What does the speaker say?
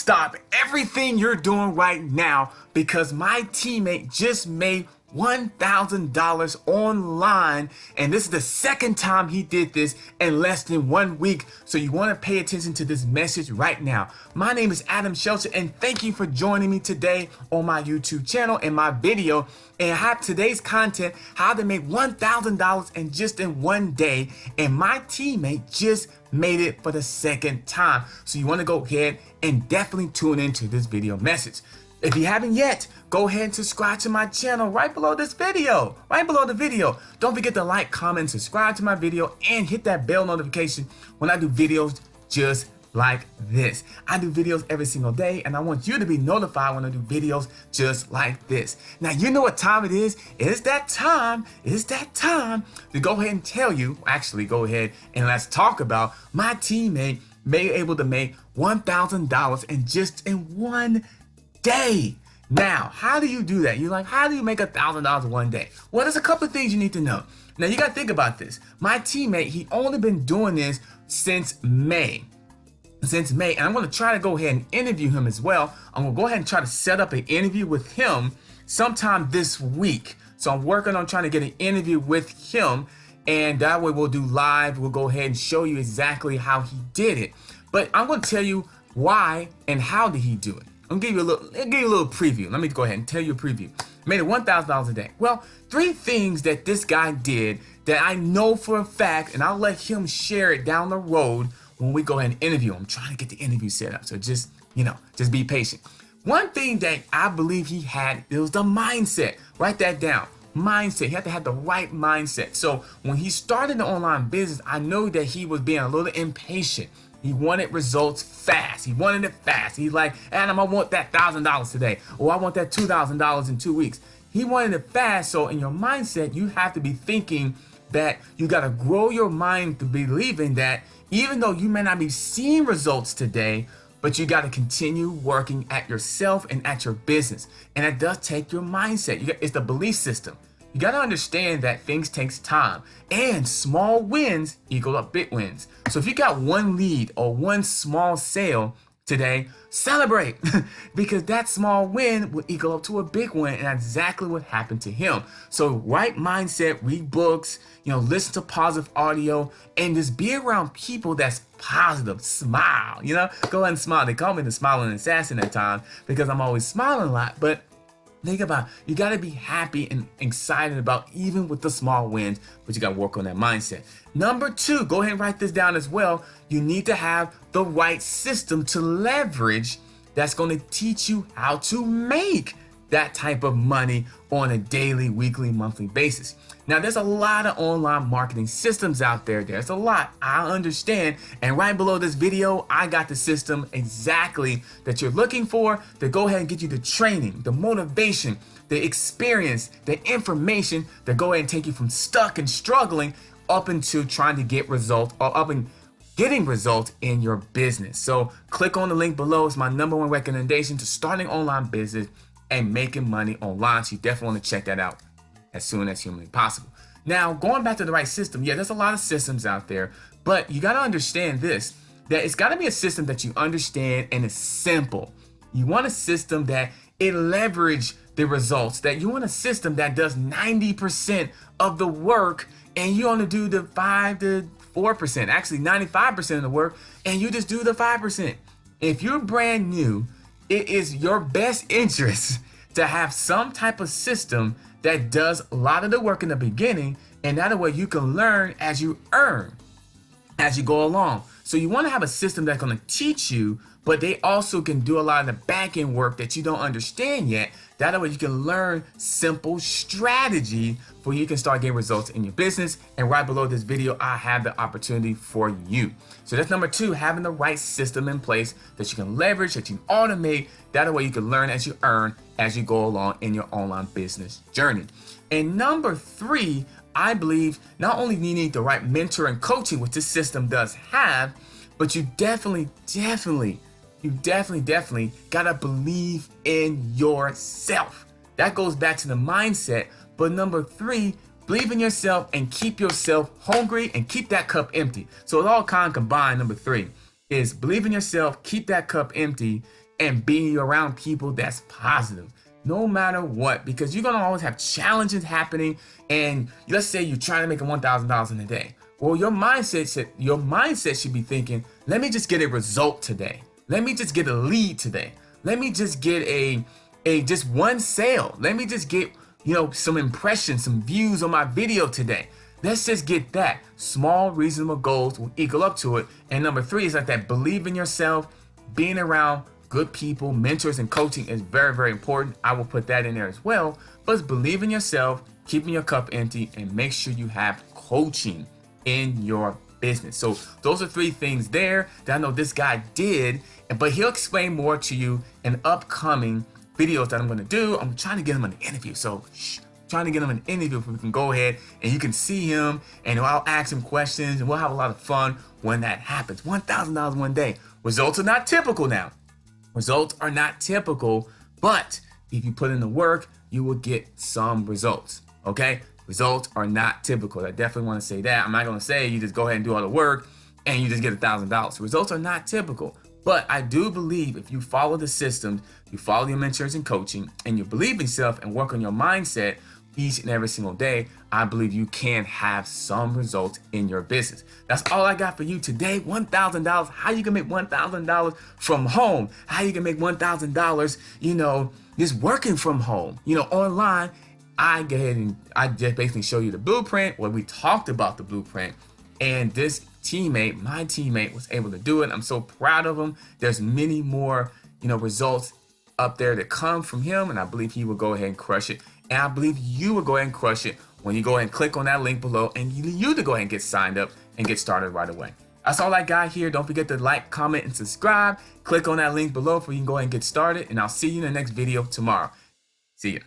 stop everything you're doing right now because my teammate just made $1,000 online, and this is the second time he did this in less than 1 week. So you want to pay attention to this message right now. My name is Shelton, and thank you for joining me today on my YouTube channel and my video. And I have today's content, how to make $1,000 in just in 1 day, and my teammate just made it for the second time. So you want to go ahead and definitely tune into this video message. If you haven't yet, go ahead and subscribe to my channel right below this video, right below the video. Don't forget to like, comment, subscribe to my video, and hit that bell notification when I do videos just like this. I do videos every single day, and I want you to be notified when I do videos just like this. Now, you know what time it is. It's that time to go ahead and tell you, actually go ahead and let's talk about my teammate being able to make $1,000 in just in 1 day. Now, how do you do that? You're like, how do you make $1,000 in 1 day? Well, there's a couple of things you need to know. Now, you got to think about this. My teammate, he only been doing this since May. And I'm going to try to go ahead and interview him as well. I'm going to go ahead and try to set up an interview with him sometime this week. So I'm working on trying to get an interview with him, and that way we'll do live. We'll go ahead and show you exactly how he did it. But I'm going to tell you why and how did he do it. I'll give you a little preview. Let me go ahead and tell you a preview. Made it $1,000 a day. Well, 3 things that this guy did that I know for a fact, and I'll let him share it down the road when we go ahead and interview him. I'm trying to get the interview set up, so just be patient. One thing that I believe he had, it was the mindset. Write that down. Mindset. He had to have the right mindset. So when he started the online business, I know that he was being a little impatient. He wanted results fast. He wanted it fast. He's like, Adam, I want that $1,000 today. Or I want that $2,000 in 2 weeks. He wanted it fast. So in your mindset, you have to be thinking that you got to grow your mind to believing that even though you may not be seeing results today, but you got to continue working at yourself and at your business. And that does take your mindset. It's the belief system. You got to understand that things takes time, and small wins equal up big wins. So if you got 1 lead or 1 small sale today, celebrate because that small win will equal up to a big win, and that's exactly what happened to him. So right mindset, read books, listen to positive audio, and just be around people that's positive. Smile, go ahead and smile. They call me the smiling assassin at times because I'm always smiling a lot, but think about it. You got to be happy and excited about even with the small wins, but you got to work on that mindset. Number 2, go ahead and write this down as well. You need to have the right system to leverage that's going to teach you how to make that type of money on a daily, weekly, monthly basis. Now, there's a lot of online marketing systems out there. There's a lot. I understand. And right below this video, I got the system exactly that you're looking for to go ahead and get you the training, the motivation, the experience, the information to go ahead and take you from stuck and struggling up into trying to get results or up and getting results in your business. So click on the link below. It's my #1 recommendation to starting online business and making money online. So you definitely want to check that out as soon as humanly possible. Now, going back to the right system, yeah, there's a lot of systems out there, but you got to understand this, that it's got to be a system that you understand and is simple. You want a system that it leverage the results, that you want a system that does 90% of the work and you only do the 5 to 4%, actually 95% of the work, and you just do the 5%. If you're brand new, it is your best interest to have some type of system that does a lot of the work in the beginning, and that way you can learn as you earn, as you go along. So you want to have a system that's going to teach you, but they also can do a lot of the back end work that you don't understand yet. That way you can learn simple strategy for you can start getting results in your business. And right below this video, I have the opportunity for you. So that's number 2, having the right system in place that you can leverage, that you can automate. That way you can learn as you earn, as you go along in your online business journey. And number 3, I believe not only do you need the right mentor and coaching, which this system does have, but you definitely gotta believe in yourself. That goes back to the mindset. But number 3, believe in yourself and keep yourself hungry and keep that cup empty. So it's all kind of combined, number 3. is believe in yourself, keep that cup empty, and be around people that's positive. No matter what, because you're gonna always have challenges happening. And let's say you're trying to make $1,000 in a day. Well, your mindset should be thinking, let me just get a result today. Let me just get a lead today. Let me just get a just one sale. Let me just get, some impressions, some views on my video today. Let's just get that. Small, reasonable goals will equal up to it. And number 3 is like that believe in yourself, being around good people, mentors, and coaching is very, very important. I will put that in there as well. But believe in yourself, keeping your cup empty, and make sure you have coaching in your business. So those are 3 things there that I know this guy did, but he'll explain more to you in upcoming videos that I'm going to do. I'm trying to get him an interview. So trying to get him an interview so we can go ahead and you can see him and I'll ask him questions and we'll have a lot of fun when that happens. $1,000 one day. Results are not typical now. Results are not typical, but if you put in the work, you will get some results. Okay? Results are not typical. I definitely want to say that. I'm not going to say you just go ahead and do all the work and you just get $1,000. Results are not typical. But I do believe if you follow the systems, you follow your mentors and coaching, and you believe in yourself and work on your mindset each and every single day, I believe you can have some results in your business. That's all I got for you today. $1,000. How you can make $1,000 from home? How you can make $1,000, just working from home, online. I go ahead and I just basically show you the blueprint, where we talked about the blueprint, and this teammate, my teammate, was able to do it. I'm so proud of him. There's many more, results up there that come from him, and I believe he will go ahead and crush it. And I believe you will go ahead and crush it when you go ahead and click on that link below, and you to go ahead and get signed up and get started right away. That's all I got here. Don't forget to like, comment, and subscribe. Click on that link below so you can go ahead and get started, and I'll see you in the next video tomorrow. See ya.